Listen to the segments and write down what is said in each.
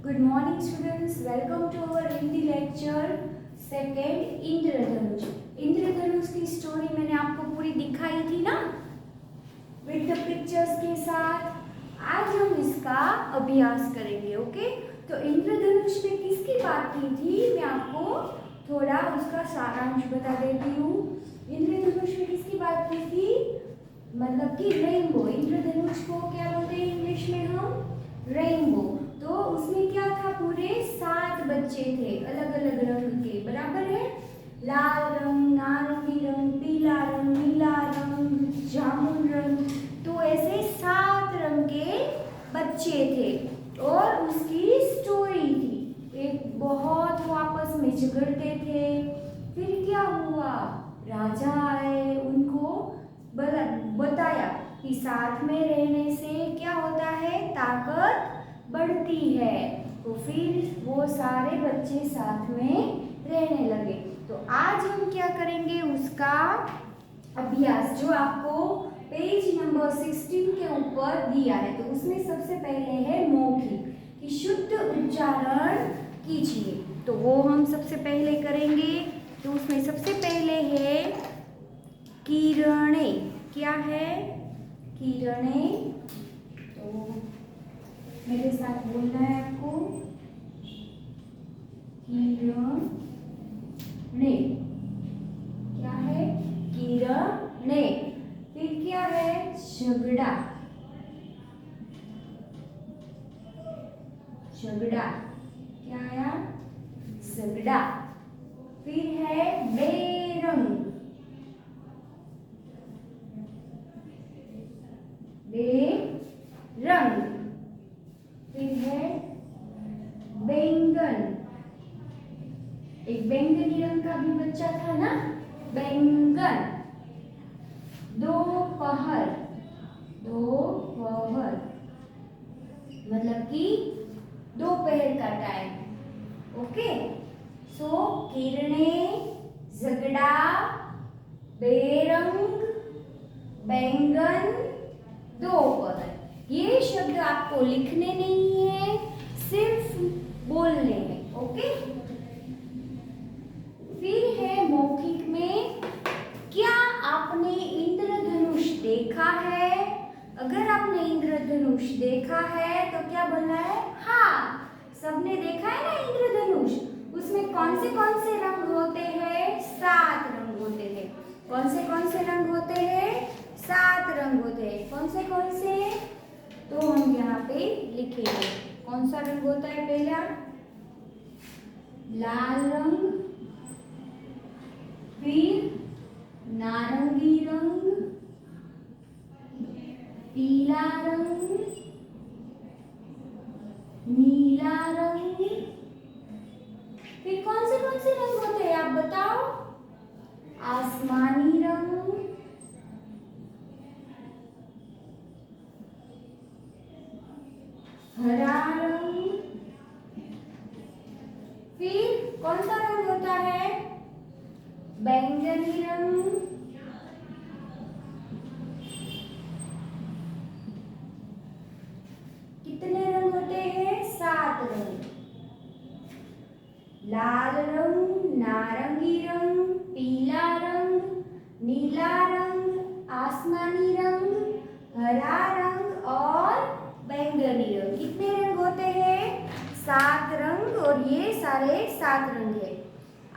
Good morning students, welcome to our Hindi lecture second Indradhanush. Indradhanush की story मैंने आपको पूरी दिखाई थी ना विद द पिक्चर्स के साथ। आज हम इसका अभ्यास करेंगे। ओके, तो इंद्रधनुष में किसकी बात की थी मैं आपको थोड़ा उसका सारांश बता देती हूँ। इंद्रधनुष में किसकी बात की थी, मतलब कि रेनबो। इंद्रधनुष को क्या बोलते हैं इंग्लिश में हम, रेनबो। तो उसमें क्या था, पूरे 7 बच्चे थे अलग अलग रंग के, बराबर है। लाल रंग, नारंगी रंग, पीला रंग, नीला रंग, जामुन रंग, तो ऐसे 7 रंग के बच्चे थे। और उसकी स्टोरी थी, एक बहुत वो आपस में झगड़ते थे। फिर क्या हुआ, राजा आए, उनको बताया कि साथ में रहने से क्या होता है, ताकत बढ़ती है। तो फिर वो सारे बच्चे साथ में रहने लगे। तो आज हम क्या करेंगे, उसका अभ्यास जो आपको पेज नंबर 16 के ऊपर दिया है। तो उसमें सबसे पहले है मौखिक कि शुद्ध उच्चारण कीजिए, तो वो हम सबसे पहले करेंगे। तो उसमें सबसे पहले है किरणें। क्या है, किरणें। तो मेरे साथ बोलना है आपको, किरणें। क्या है, किरणें। फिर क्या है, झगड़ा। झगड़ा क्या आया, झगड़ा। फिर है बेरंग। बेरंग। फिर है बैंगन। एक बैंगनी रंग का भी बच्चा था ना, बैंगन। दोपहर। दोपहर मतलब कि दोपहर का टाइम। ओके, सो किरणें, झगड़ा, बेरंग, बैंगन, दोपहर। ये शब्द आपको लिखने नहीं है, सिर्फ बोलने हैं। ओके, फिर है मौखिक में, क्या आपने इंद्रधनुष देखा है। अगर आपने इंद्रधनुष देखा है तो क्या बोलना है, हाँ। सबने देखा है ना इंद्रधनुष। उसमें कौन से रंग होते हैं, 7 रंग होते हैं। कौन से रंग होते हैं, 7 रंग होते हैं। कौन से तो हम यहाँ पे लिखेंगे। कौन सा रंग होता है, पहला लाल रंग, फिर नारंगी रंग, पीला रंग, नीला रंग। फिर कौन से रंग होते हैं आप बताओ, आसमानी रंग, हरा रंग। फिर कौन सा रंग होता है, बैंगनी रंग, कितने रंग होते हैं, 7 रंग। लाल रंग, नारंगी रंग, पीला रंग, नीला रंग, आसमानी रंग, हरा रंग और बैंगनी रंग। कितने रंग होते हैं, 7 रंग। और ये सारे 7 रंग है।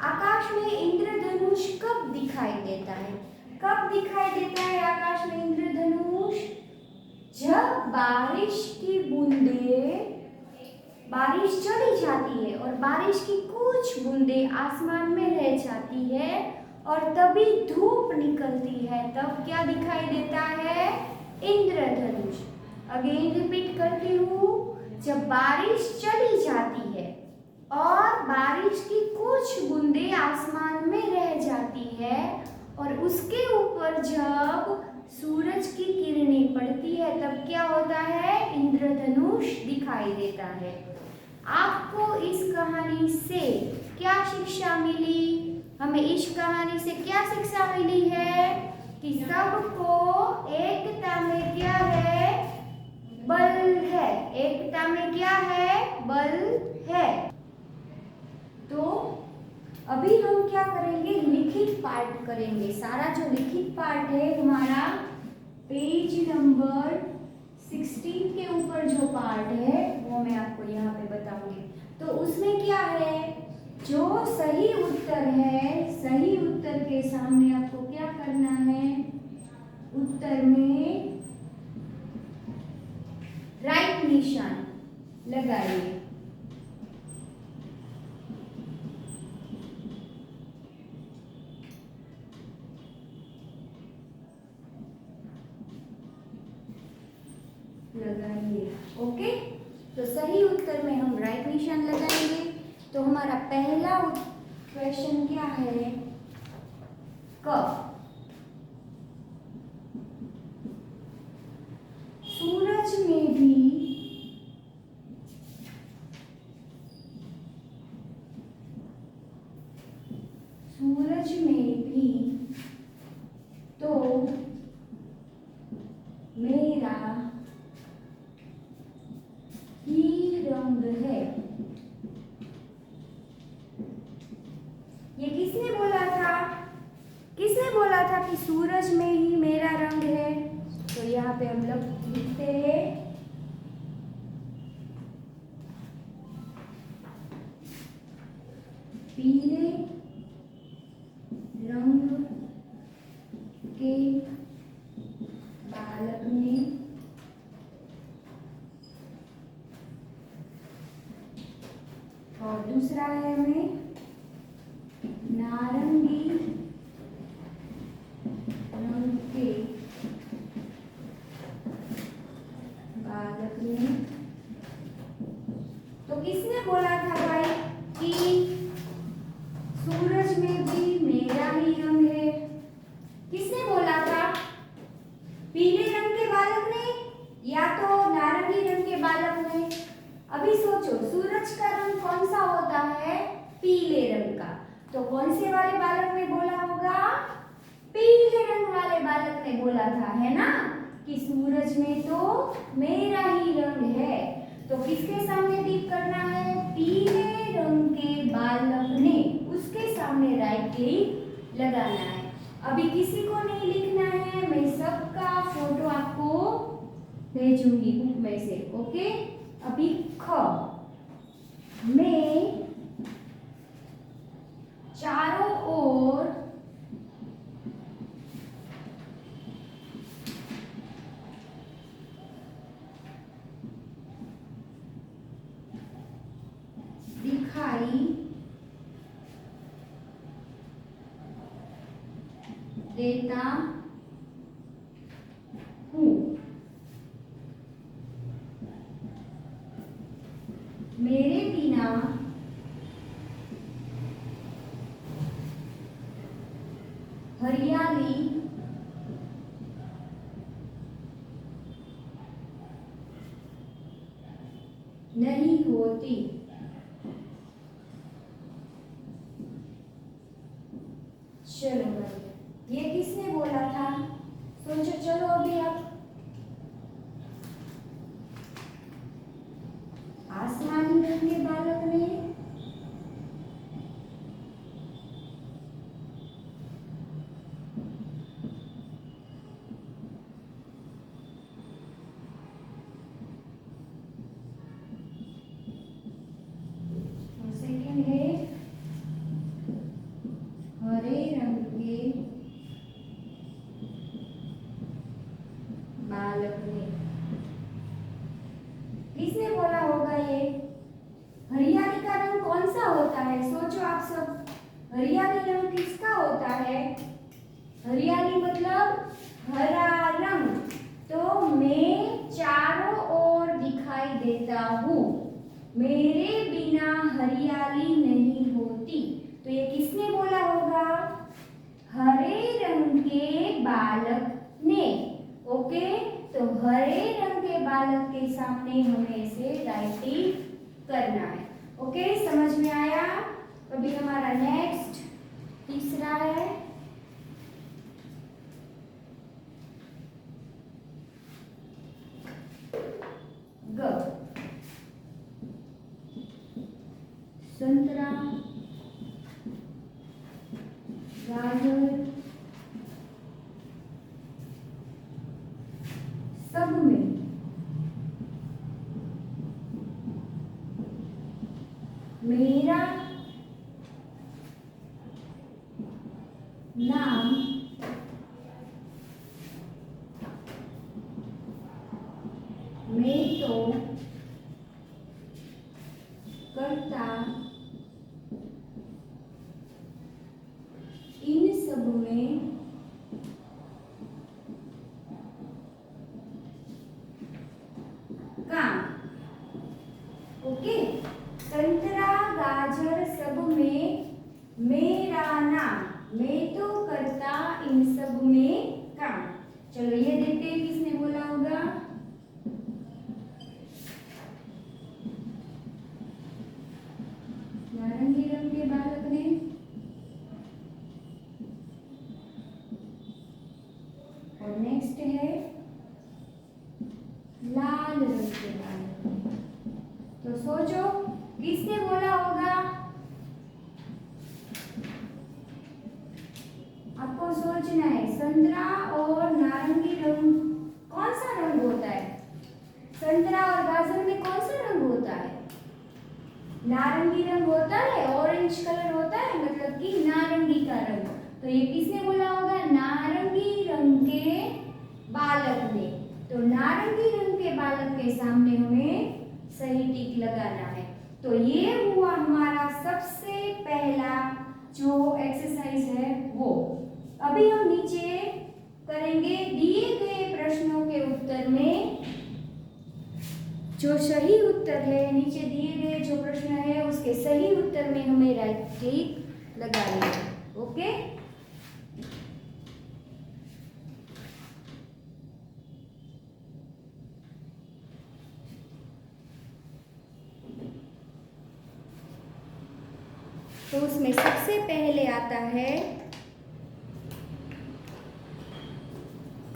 आकाश में इंद्रधनुष कब दिखाई देता है, कब दिखाई देता है आकाश में इंद्रधनुष, जब बारिश की बूंदें, बारिश चली जाती है और बारिश की कुछ बूंदें आसमान में रह जाती है और तभी धूप निकलती है, तब क्या दिखाई देता है, इंद्रधनुष। अगेन रिपीट करती हूँ, जब बारिश चली जाती है और बारिश की कुछ बूंदें आसमान में रह जाती है और उसके ऊपर जब सूरज की किरणें पड़ती है तब क्या होता है, इंद्रधनुष दिखाई देता है। आपको इस कहानी से क्या शिक्षा मिली, हमें इस कहानी से क्या शिक्षा मिली है कि सबको एकता में क्या है, बल है। एकता में क्या है, एप्पल है। तो अभी हम क्या करेंगे, लिखित पार्ट करेंगे। सारा जो लिखित पार्ट है हमारा पेज नंबर 16 के ऊपर जो पार्ट है वो मैं आपको यहाँ पे बताऊंगी। तो उसमें क्या है, जो सही उत्तर है, सही उत्तर के सामने आपको क्या करना है, उत्तर में राइट निशान लगाइए। लगाइए, ओके। तो सही उत्तर में हम राइट निशान लगाएंगे। तो हमारा पहला क्वेश्चन क्या है, क। सूरज में भी तो मेरा ही रंग है। ये किसने बोला था, किसने बोला था कि सूरज में ही मेरा रंग है? तो यहाँ पे हम लोग लिखते हैं पीले रंग के बालक ने और दूसरा है हमें नारंगी रंग के बालक ने। तो किसने बोला था भाई कि सूरज में भी मेरा ही रंग है? किसने बोला था, पीले रंग के बालक ने या तो नारंगी रंग के बालक ने? अभी सोचो, सूरज का रंग कौन सा होता है, पीले रंग का। तो कौन से वाले बालक ने बोला होगा, पीले रंग वाले बालक ने बोला था, है ना, कि सूरज में तो मेरा ही रंग है। तो किसके सामने टिक करना है, पीले रंग के बालक ने, उसके सामने राइट क्लिक लगाना है। अभी किसी को नहीं लिखना है, मैं सबका फोटो आपको भेजूंगी बुक में से, ओके। अभी ख में चारों ओर दिखाई देता हूँ। मेरे बिना हरियाली नहीं होती। चलो भाई, ये किसने बोला था, सोचो। चलो अभी आप आसमानी रंग के बालक ने, सेकंड है हरे रंग के बालक ने। किसने बोला होगा ये, हरियाली का रंग कौन सा होता है, सोचो आप सब। हरियाली रंग किसका होता है, हरियाली मतलब हरा रंग। तो मैं चारों ओर दिखाई देता हूँ, मेरे बिना हरियाली नहीं होती। तो ये किसने बोला होगा, हरे रंग के बालक ने, ओके। तो हरे रंग के बालक के सामने हमें इसे राइटिंग करना है, ओके। समझ में आया? अभी हमारा नेक्स्ट तीसरा है ग। संतरा, गाजर सब में मेरा नाम मैं तो करता इन सब में काम। ओके, संतरा गाजर सब में मेरा नाम, मैं तो करता इन सब में काम। चलो ये देखते हैं किसने बोला होगा। नारंगी रंग के बालक ने, और नेक्स्ट है लाल रंग के बालक ने। तो सोचो किसने बोला होगा, आपको सोचना है। संतरा और नारंगी रंग कौन सा रंग होता है? संतरा और गाजर में कौन सा रंग होता है? नारंगी रंग होता है, ऑरेंज कलर होता है, मतलब कि नारंगी का रंग। तो ये किसने बोला होगा? नारंगी रंग के बालक ने। तो नारंगी रंग के बालक के सामने हमें सही टिक लगाना है। तो ये हुआ हमारा सबसे पहला जो एक्सरसाइज है वो। अभी हम नीचे करेंगे दिए गए प्रश्नों के उत्तर में जो सही उत्तर है, नीचे दिए गए जो प्रश्न है उसके सही उत्तर में हमें राइट टिक लगानी है। ओके, तो उसमें सबसे पहले आता है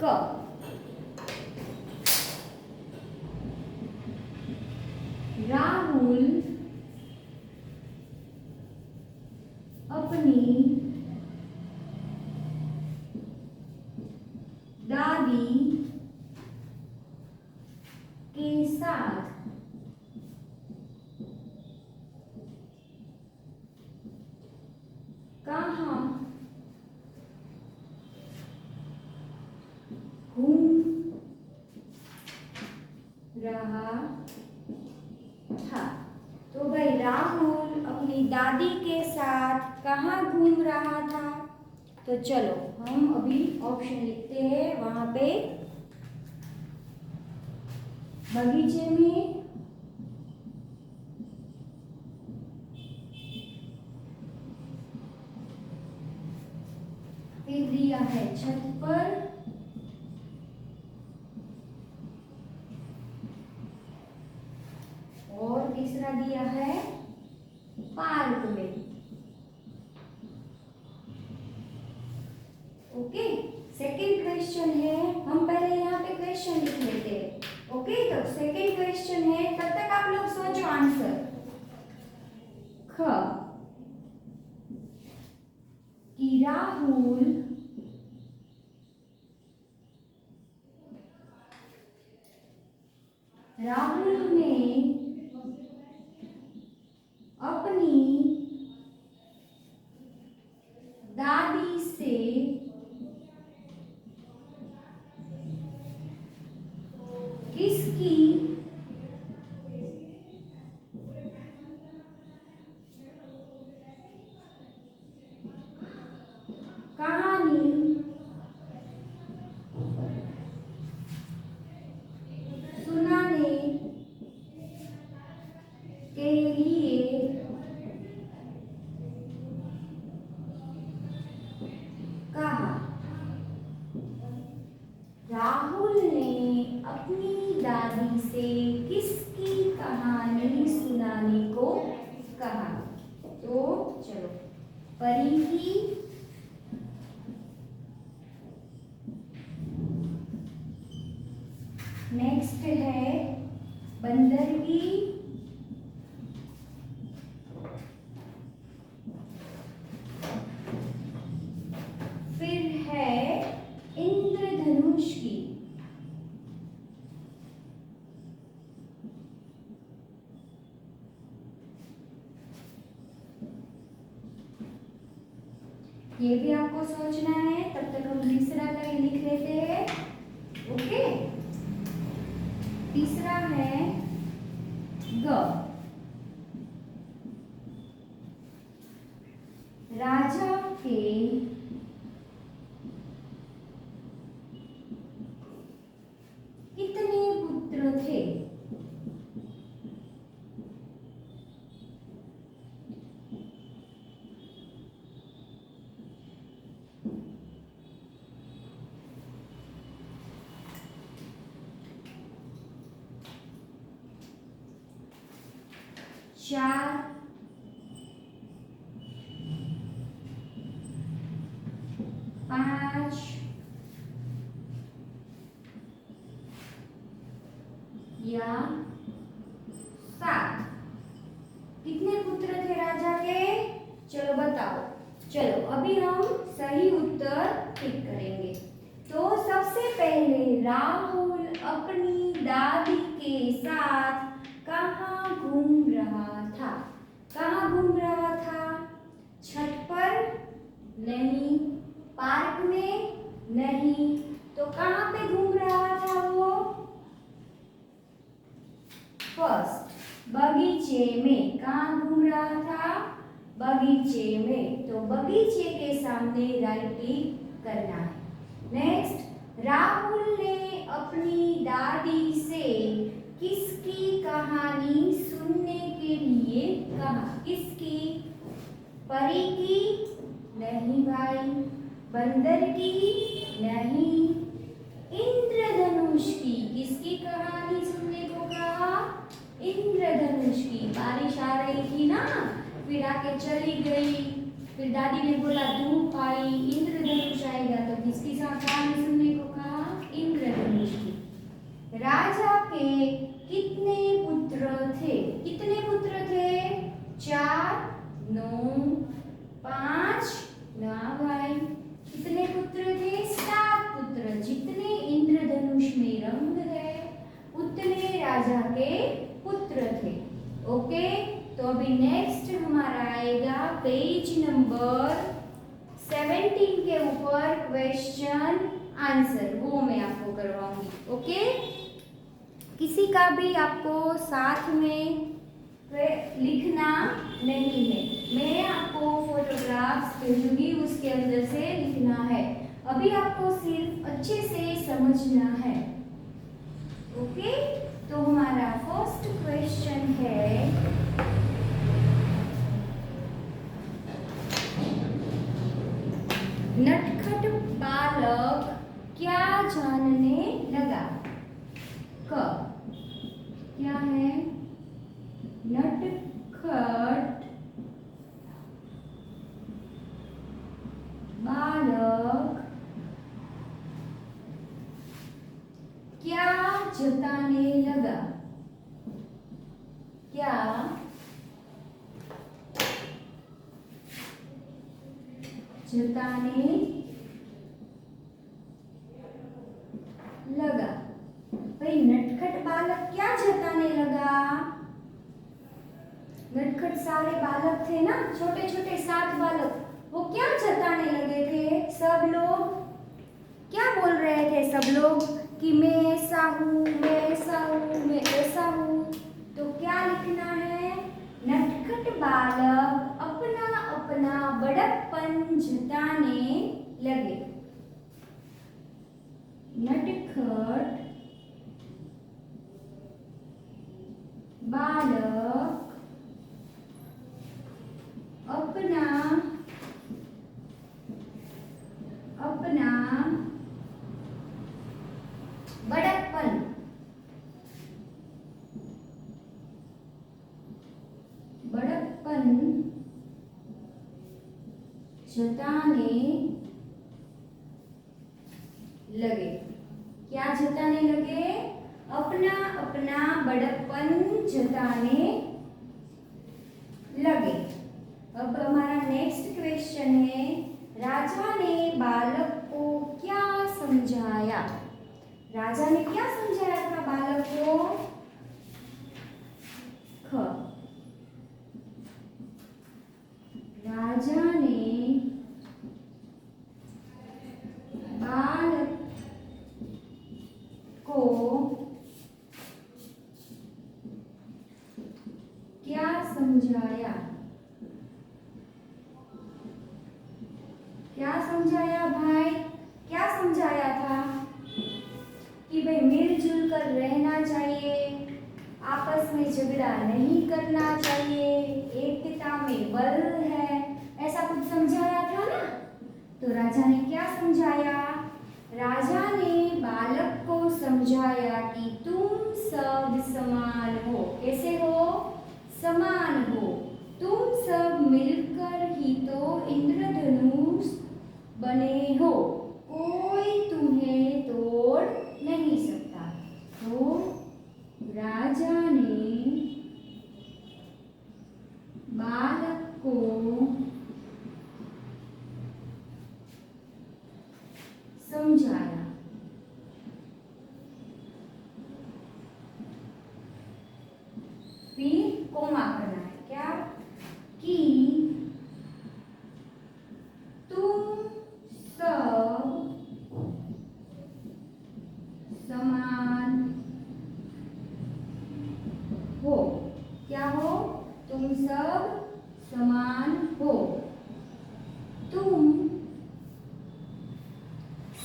क। राहुल अपनी दादी के साथ कहाँ घूम रहा था? तो भाई राहुल अपनी दादी के साथ कहाँ घूम रहा था? तो चलो हम अभी ऑप्शन लिखते हैं। वहां पे बगीचे में, फिर दिया है छत पर, और तीसरा दिया है पार्क में। ओके, सेकंड क्वेश्चन है, हम पहले यहाँ पे क्वेश्चन लिख लेते हैं। ओके, तो सेकंड क्वेश्चन है, तब तक आप लोग सोचो आंसर। ख कि राहुल ने अपनी दादी से किसकी कहानी सुनाने के लिए कहा? राहुल ने अपनी दादी से किसकी कहानी सुनाने को कहा? तो चलो, परी की, नेक्स्ट है बंदर की, ये भी आपको सोचना है। तब तक हम तीसरा लाइन लिख लेते हैं। ओके, तीसरा है ग। राजा के कितने पुत्र थे? चार, 5 या 7? कितने पुत्र थे राजा के? चलो बताओ। चलो अभी हम सही उत्तर टिक करेंगे। तो सबसे पहले राहुल अपनी दादी के साथ कहाँ घूम रहा था? कहाँ घूम रहा था? छत पर? नहीं। पार्क में? नहीं। तो कहाँ पे घूम रहा था वो? फर्स्ट, बगीचे में। कहाँ घूम रहा था? बगीचे में। तो बगीचे के सामने राइट टिक करना है। नेक्स्ट, राहुल ने अपनी दादी से किसकी कहानी सुनने के लिए कहा? किसकी? परी की? नहीं भाई। बंदर की? नहीं। इंद्रधनुष की? किसकी कहानी सुनने को कहा? इंद्रधनुष की। बारिश आ रही थी ना, फिर आके चली गई, फिर दादी ने बोला धूप आई, इंद्रधनुष आएगा, तो किसकी कहानी सुनने को कहा? इंद्रधनुष की। राजा के कितने पुत्र थे? कितने पुत्र थे? 4, 9, 5? ना भाई। कितने पुत्र थे? 7 पुत्र। जितने इंद्रधनुष में रंग है उतने राजा के पुत्र थे। ओके, तो अभी नेक्स्ट हमारा आएगा पेज नंबर 17 के ऊपर क्वेश्चन आंसर, वो मैं आपको करवाऊंगी। ओके, किसी का भी आपको साथ में लिखना नहीं है, मैं आपको फोटोग्राफ्स भेजूंगी, उसके अंदर से लिखना है। अभी आपको सिर्फ अच्छे से समझना है। ओके, तो हमारा फर्स्ट क्वेश्चन है, नटखट बालक क्या जानने लगा? क क्या है? नटखट बालक क्या जताने लगा? क्या जताने लगा? भाई नटखट बालक क्या जताने लगा? नटखट सारे बालक थे ना, छोटे छोटे 7 बालक, वो क्या जताने लगे थे? सब लोग क्या बोल रहे थे? सब लोग कि मैं ऐसा हूँ, मैं ऐसा हूँ, मैं ऐसा हूँ। तो क्या लिखना है? नटखट बालक अपना अपना बड़प्पन जताने लगे। नटखट बालक अपना अपना बड़प्पन जताने लगे। क्या जताने लगे? अपना अपना बड़प्पन जताने लगे। अब हमारा नेक्स्ट क्वेश्चन है, राजा ने बालक को क्या समझाया? राजा ने क्या समझाया था बालक को? ख राजा ने समझाया? क्या समझाया भाई? क्या समझाया था कि भाई मिलजुल कर रहना चाहिए, आपस में झगड़ा नहीं करना चाहिए, एकता में बल है, ऐसा कुछ समझाया था ना। तो राजा ने क्या समझाया? राजा ने बालक को समझाया कि तुम सब समान हो। कैसे हो? समान हो। तुम सब मिलकर ही तो इंद्रधनुष बने हो, कोई तुम्हें तोड़ नहीं सकता। तो राजा ने बालक को समझाया। फिर कोमा करना है क्या? कि तुम सब समान हो। क्या हो? तुम सब समान हो। तुम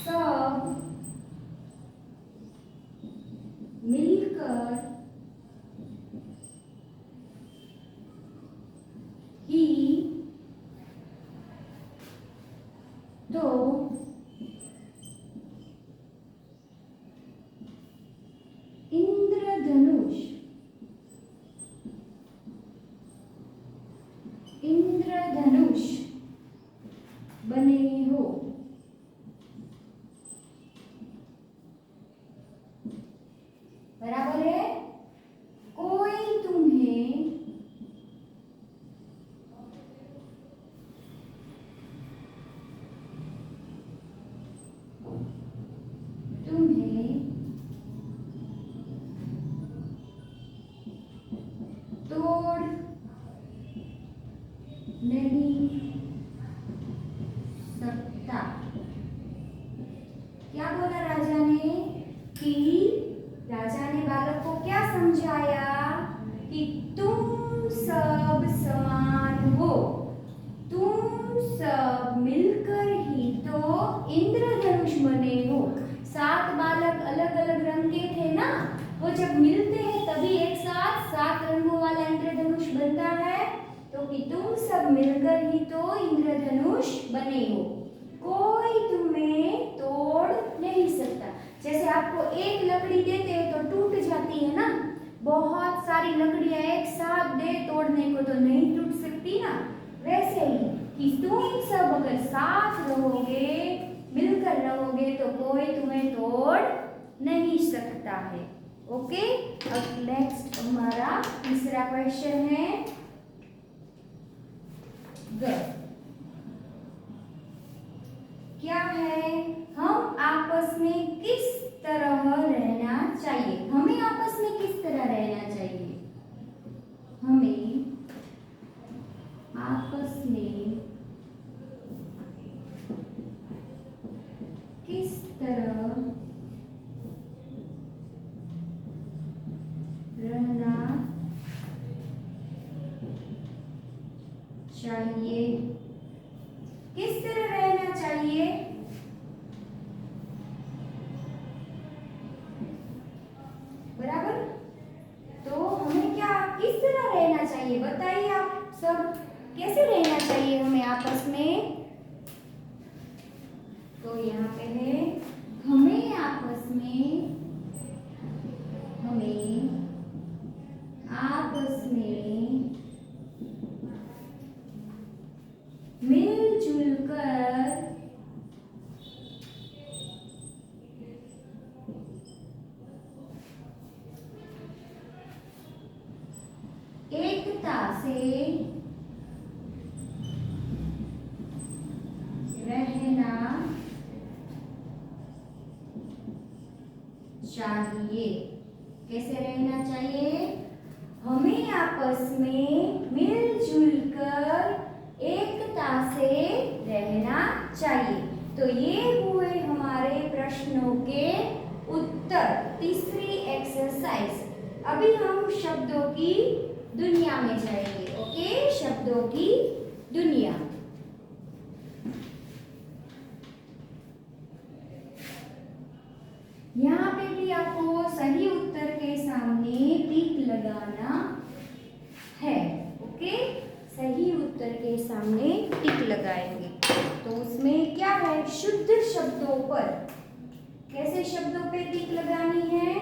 सब मिलकर ही तो इंद्रधनुष बने हो। बराबर है? कोई तुम्हें तोड़ नहीं सकता। क्या बोला राजा ने? कि राजा ने बालक को क्या समझाया? कि तुम सब समान हो, तुम सब मिलकर ही तो इंद्रधनुष बने हो। 7 बालक अलग अलग रंग के थे ना, वो जब मिलते हैं तभी एक साथ 7 रंगों वाला इंद्रधनुष बनता है। तो कि तुम सब मिलकर ही तो इंद्रधनुष बने हो, कोई तुम्हें तोड़ नहीं सकता। जैसे आपको एक लकड़ी देते हैं तो टूट जाती है ना, बहुत सारी लकड़ियां एक साथ दे तोड़ने को तो नहीं टूट सकती ना। वैसे ही कि तुम सब अगर साथ रहोगे, मिलकर रहोगे तो कोई तुम्हें तोड़ नहीं सकता है। ओके, अब नेक्स्ट हमारा तीसरा क्वेश्चन है क्या है? हम आपस में किस तरह रहना चाहिए? हमें आपस में किस तरह रहना चाहिए? हमें आपस में किस तरह रहना चाहिए? किस तरह रहना चाहिए? बराबर? तो हमें क्या किस तरह रहना चाहिए बताइए आप सब, कैसे रहना चाहिए हमें आपस में? तो यहाँ पे है हमें आपस में मिलजुल कर एकता से रहना चाहिए। कैसे रहना चाहिए? हमें आपस में मिलजुल कर एकता से रहना चाहिए। तो ये हुए हमारे प्रश्नों के उत्तर, तीसरी एक्सरसाइज। अभी हम शब्दों की दुनिया में जाएंगे। ओके, शब्दों की दुनिया। यहाँ पे भी आपको सही उत्तर के सामने टिक लगाना है। ओके, सही उत्तर के सामने टिक लगाएंगे। तो उसमें क्या है, शुद्ध शब्दों पर। कैसे शब्दों पे टिक लगानी है,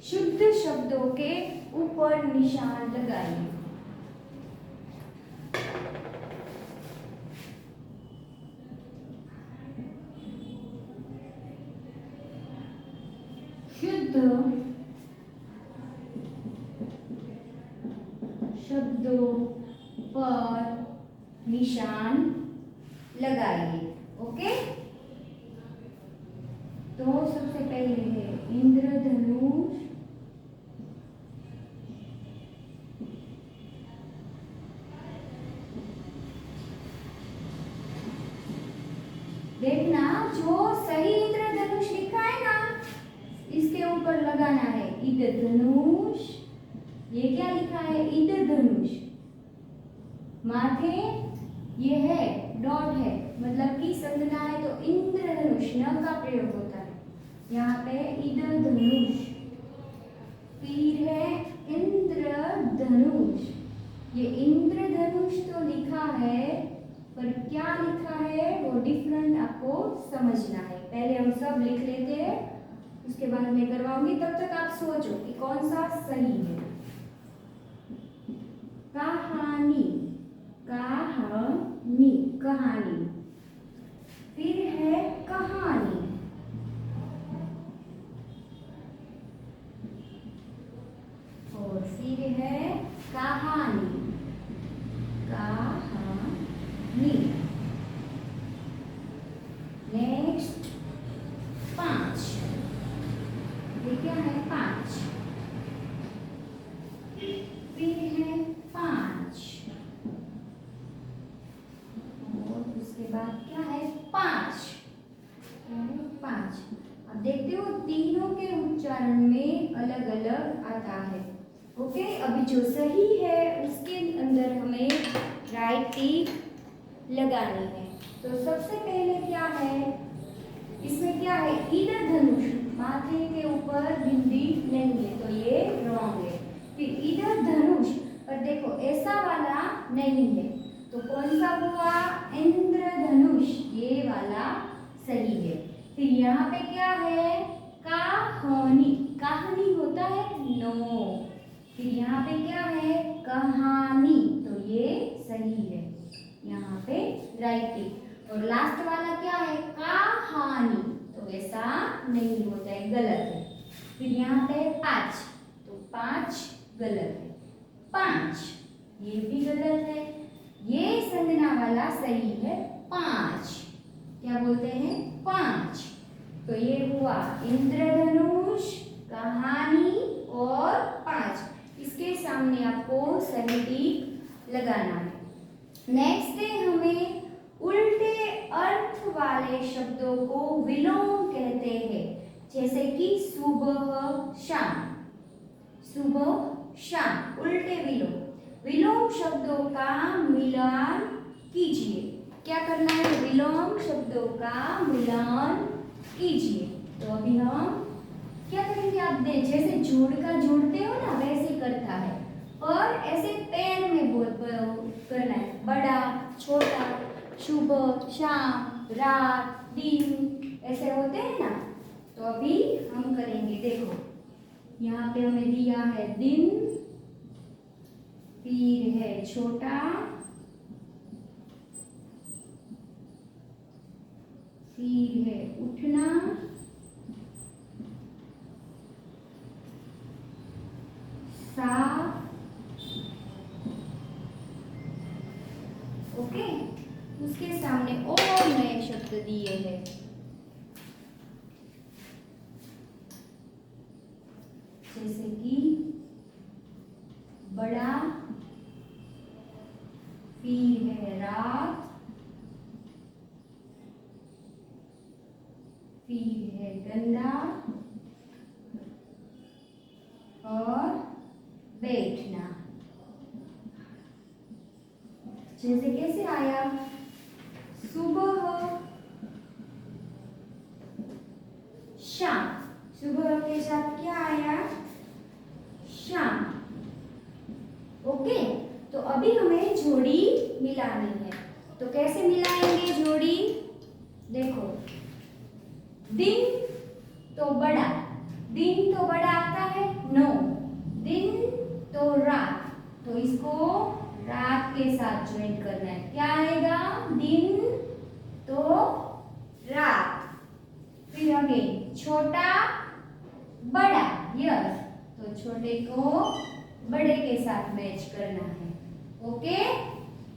शुद्ध शब्दों के ऊपर निशान लगाएंगे। शुद्ध शब्दों पर निशान लगाइए। ओके, तो सबसे पहले है इंद्रधनुष, देखना जो सही इंद्रधनुष लिखा है ना, इसके ऊपर लगाना है इंद्रधनुष। ये क्या लिखा है, इंद्रधनुष। माथे ये है डॉट है, मतलब कि संज्ञा है, तो इंद्रधनुष न का प्रयोग होता है यहाँ पे, इंद्रधनुष। फिर है इंद्रधनुष। ये इंद्रधनुष तो लिखा है, पर क्या लिखा है वो डिफरेंट आपको समझना है। पहले हम सब लिख लेते हैं, उसके बाद मैं करवाऊंगी, तब तक आप सोचो कि कौन सा सही है। कहानी, कहानी, कहानी। फिर है कहानी, और फिर है कहानी, कहानी। नेक्स्ट 5, ये क्या है, 5। फिर है 5, और उसके बाद क्या है, 5। 5। अब देखते हो तीनों के उच्चारण में अलग अलग आता है। ओके, अभी जो सही है उसके अंदर हमें राइट टिक लगानी है। तो सबसे पहले क्या है, इसमें क्या है, इंद्रधनुष, माथे के ऊपर बिंदी नहीं है, तो ये रॉन्ग है। फिर इंद्रधनुष, पर देखो ऐसा वाला नहीं है, तो कौन सा हुआ, इंद्रधनुष, ये वाला सही है। फिर यहाँ पे क्या है, कहानी, कहानी होता है, नो। फिर यहाँ पे क्या है, कहानी, तो ये सही है, यहाँ पे राइट टिक। और लास्ट वाला क्या है, कहानी, तो ऐसा नहीं होता है, गलत है। फिर यहाँ पे 5, तो 5 गलत है। 5 ये भी गलत है, ये संज्ञा वाला सही है, 5। क्या बोलते हैं, 5। तो ये हुआ इंद्रधनुष, कहानी और 5। इसके सामने आपको सही टिक लगाना है। नेक्स्ट है, हमें उल्टे अर्थ वाले शब्दों को विलोम कहते हैं, जैसे कि सुबह शाम, सुबह शाम, उल्टे विलोम। विलोम शब्दों का मिलान कीजिए। क्या करना है, विलोम शब्दों का मिलान कीजिए। तो अभी हम क्या करेंगे, आप देख जैसे जोड़ का जोड़ते हो ना, वैसे करता है, और ऐसे पैर में करना है, बड़ा छोटा, सुबह शाम, रात दिन, ऐसे होते हैं ना। तो अभी हम करेंगे, देखो यहाँ पे हमें दिया है दिन, फिर है छोटा, फिर है उठना, साफ। ओके, उसके सामने और नए शब्द दिए हैं, जैसे कि बड़ा, फिर है रात, फिर है गंदा और बैठना। जैसे कैसे आया, सुबह शाम, सुबह के साथ क्या आया, शाम। ओके, तो अभी हमें जोड़ी मिलानी है, तो कैसे मिलाएंगे जोड़ी? देखो, दिन तो बड़ा, दिन तो बड़ा आता है 9, दिन तो रात, तो इसको रात के साथ ज्वाइन करना है। क्या आएगा, दिन तो रात। फिर हमें छोटा बड़ा, यस, तो छोटे को बड़े के साथ मैच करना है। ओके,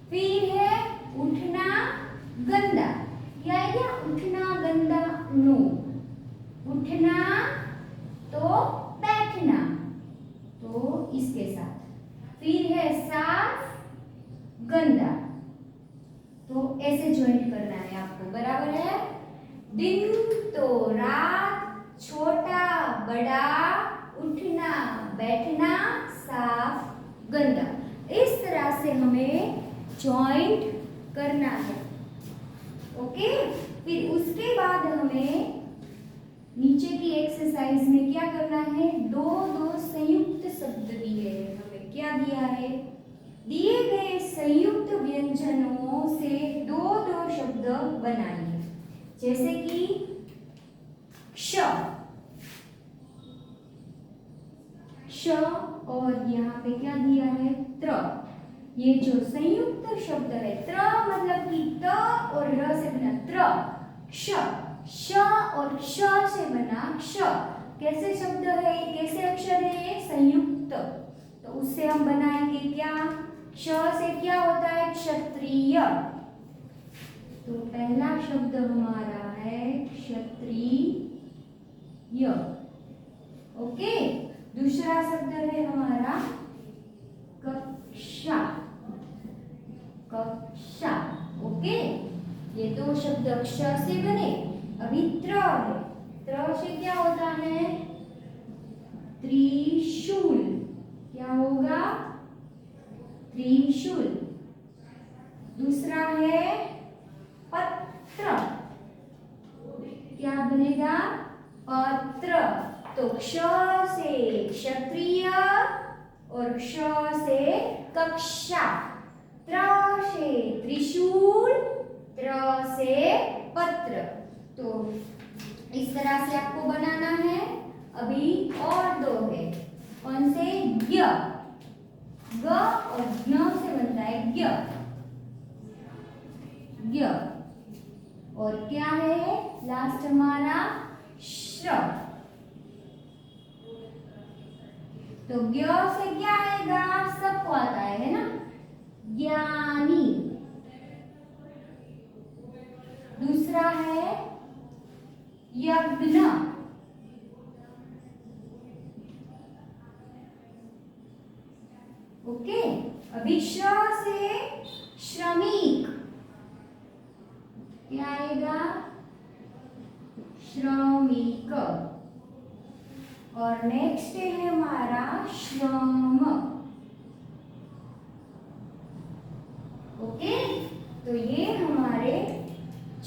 फिर है उठना गंदा, क्या आएगा, उठना गंदा नो, उठना तो बैठना, तो इसके साथ। फिर है साफ गंदा, तो ऐसे ज्वाइन करना है आपको, बराबर है। दिन तो रात, छोटा बड़ा, उठना बैठना, साफ गंदा, इस तरह से हमें जॉइंट करना है। ओके, फिर उसके बाद हमें नीचे की एक्सरसाइज में क्या करना है, दो दो संयुक्त शब्द दिए हैं हमें। क्या दिया है, दिए गए संयुक्त व्यंजनों से दो दो शब्द बनाइए। जैसे कि क्ष, क्ष, और यहाँ पे क्या दिया है, त्र। ये जो संयुक्त शब्द है, त्र मतलब कि त और र से बना त्र, क्ष, श और क्ष से बना क्ष। कैसे शब्द है, कैसे अक्षर है ये, संयुक्त, तो उससे हम बनाएंगे क्या, क्ष से क्या होता है, क्षत्रिय, तो पहला शब्द हमारा है क्षत्रिय। ओके, दूसरा शब्द है हमारा कक्षा, कक्षा। ओके, ये दो शब्द क्ष से बने। अभी त्र है, त्र से क्या होता है, त्रिशूल, क्या होगा, त्रिशूल। दूसरा है पत्र, क्या बनेगा, पत्र, तो क्ष से क्षत्रिय और क्ष से कक्षा, त्र से त्रिशूल, त्र से पत्र, तो इस तरह से आपको बनाना है। अभी और दो है, कौन से, य, ग और ज्ञ से बनता है ज्ञ, ज्ञ, और क्या है लास्ट हमारा, श्र, तो ज्ञ से क्या आएगा, सबको आता है ना, ज्ञानी। दूसरा है यज्ञ, ओके। अभी श्र से श्रमिक, क्या आएगा, श्रमिक, और नेक्स्ट है हमारा श्रम। ओके, तो ये हमारे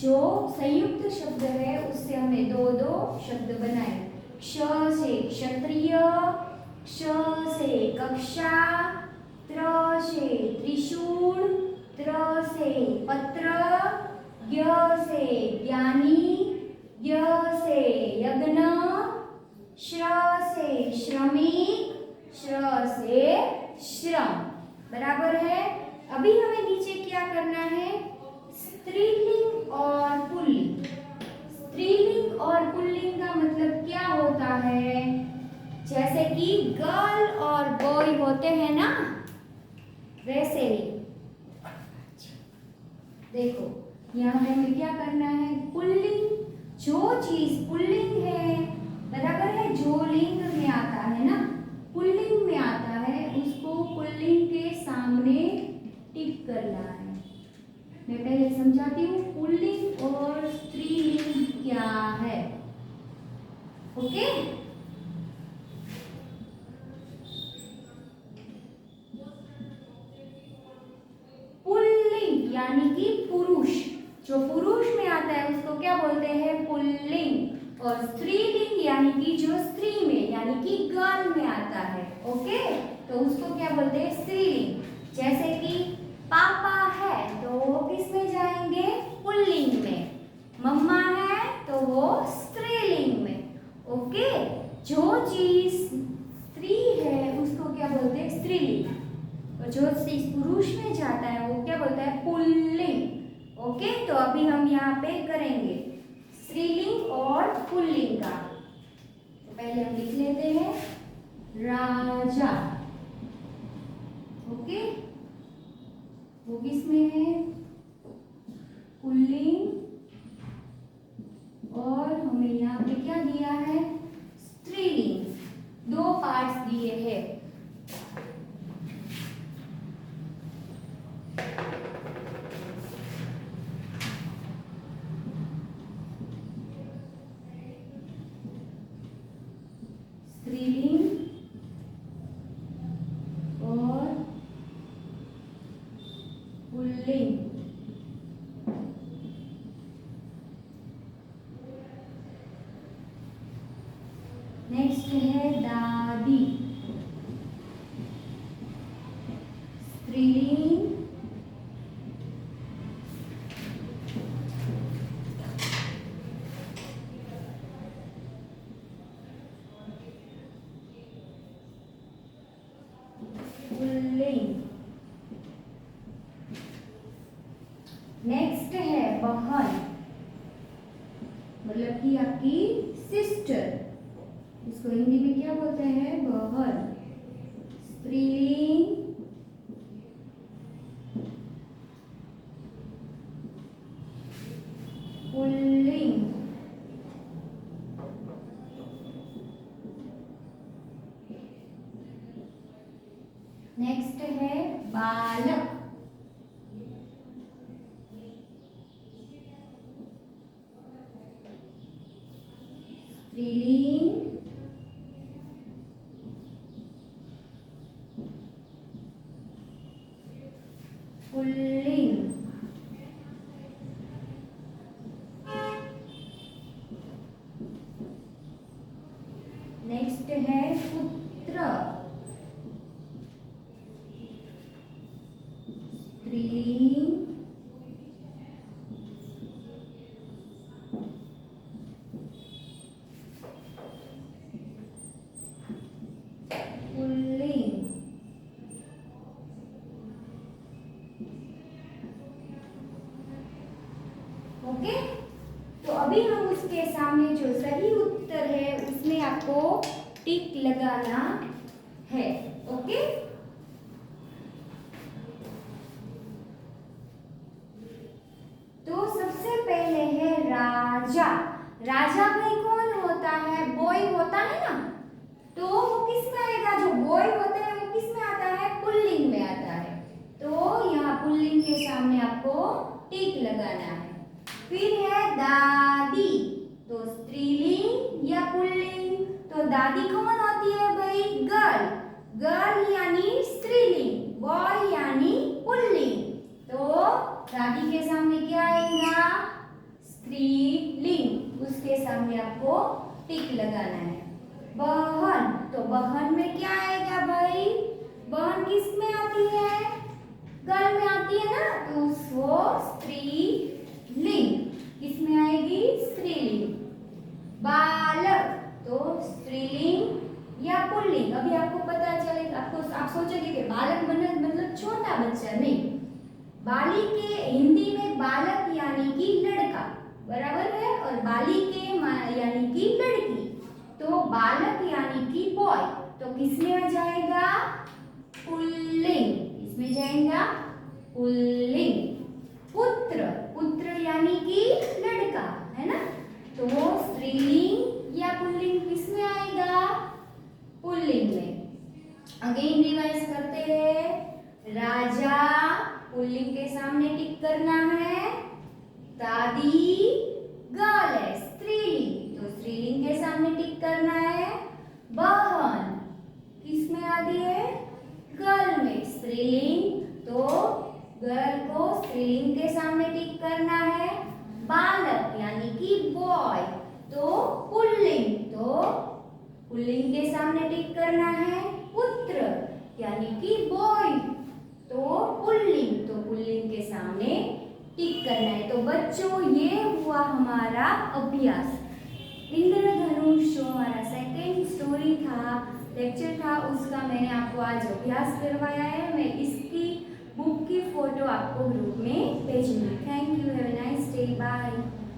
जो संयुक्त शब्द है उससे हमें दो दो शब्द बनाए। क्ष से क्षत्रिय, क्ष से कक्षा, त्र से त्रिशूल, त्र से पत्र, ज्ञ से ज्ञानी, य से यज्ञ, श्र से श्रमिक, श्र से श्रम, बराबर है। अभी हमें नीचे क्या करना है, स्त्रीलिंग और पुल्लिंग। स्त्रीलिंग और पुल्लिंग का मतलब क्या होता है, जैसे कि गर्ल और बॉय होते हैं ना, वैसे ही देखो यहाँ पे हमें क्या करना है, पुल्लिंग, जो चीज पुल्लिंग है, बराबर है, जो लिंग में आता है ना, पुल्लिंग में आता है, उसको पुल्लिंग के सामने टिक करना है। मैं पहले समझाती हूँ पुल्लिंग और स्त्रीलिंग क्या है। ओके, पुल्लिंग यानी कि पुरुष, जो पुरुष में आता है उसको क्या बोलते हैं, पुल्लिंग। और स्त्रीलिंग यानी कि जो स्त्री में यानी कि गर्ल में आता है, ओके, तो उसको क्या बोलते हैं, स्त्रीलिंग। जैसे कि पापा है तो वो किस में जाएंगे, पुल्लिंग में। मम्मा है तो वो स्त्रीलिंग में, ओके। जो चीज स्त्री है उसको क्या बोलते हैं, स्त्रीलिंग। और जो चीज पुरुष में जाता है वो क्या बोलता है, पुल्लिंग, ओके। तो अभी हम यहाँ पे करेंगे स्त्रीलिंग और पुल्लिंग का। तो पहले हम लिख लेते हैं राजा, ओके, वो किसमें है, पुल्लिंग। और हमें यहाँ पे क्या दिया है, स्त्रीलिंग, दो पार्ट्स दिए हैं। स्त्रीलिंग और पुल्लिंग। नेक्स्ट है दादी, स्त्रीलिंग पुल्लिंग। नेक्स्ट है बहन, मतलब कि आपकी सिस्टर, इसको हिंदी में क्या बोलते हैं, बहन। स्त्रीलिंग पुल्लिंग। नेक्स्ट है बालक, स्त्रीलिंग पुल्लिंग। नेक्स्ट है पुत्र, स्त्रीलिंग पुल्लिंग। ओके, तो अभी हम उसके सामने जो सही उत्तर है उसमें आपको टिक लगाना है, ओके। तो सबसे पहले है राजा। राजा भाई कौन होता है, बॉय होता है ना, तो वो किस में आएगा, जो बॉय होते हैं वो किस में आता है, पुल्लिंग में आता है। तो यहाँ पुल्लिंग के सामने आपको टिक लगाना है। फिर है दादी, तो स्त्रीलिंग या पुल्लिंग, तो दादी कौन होती है भाई, गर्ल। गर्ल यानी स्त्रीलिंग, बॉय यानी पुल्लिंग। तो दादी के सामने क्या आएगा, स्त्रीलिंग, उसके सामने आपको टिक लगाना है। बहन, तो बहन में क्या आएगा भाई, बहन किस में आती है, गर्ल में आती है ना, तो वो स्त्रीलिंग, किसमें आएगी, स्त्रीलिंग। बालक, तो स्त्रीलिंग या पुल्लिंग। अभी आपको पता चलेगा, आप सोचेंगे कि बालक मतलब छोटा बच्चा, नहीं, बालिके हिंदी में बालक यानी कि लड़का, बराबर है, और बालिके यानी कि लड़की। तो बालक यानी कि बॉय, तो किसमें आ जाएगा, पुल्लिंग, किसमें जाएगा, पुल्लिंग। पुत्र, पुत्र यानी कि लड़का, है ना, तो वो स्त्रीलिंग या पुल्लिंग किसमें आएगा, पुल्लिंग में। अगेन रिवाइज करते हैं, राजा पुल्लिंग के सामने टिक करना है, दादी गर्ल है, स्त्रीलिंग, तो स्त्रीलिंग के सामने टिक करना है। बहन किसमें आती है, गर्ल में, स्त्रीलिंग, तो गर्ल को स्त्रीलिंग के सामने टिक करना है बालक यानी कि बॉय, तो पुल्लिंग, तो पुल्लिंग के सामने टिक करना है पुत्र यानी कि बॉय, तो पुल्लिंग, तो पुल्लिंग के सामने टिक करना है। तो बच्चों ये हुआ हमारा अभ्यास। इंद्रधनुष जो हमारा सेकेंड स्टोरी था, लेक्चर था, उसका मैंने आपको आज अभ्यास करवाया है। मैं इसकी बुक की फोटो आपको ग्रुप में भेजूंगी।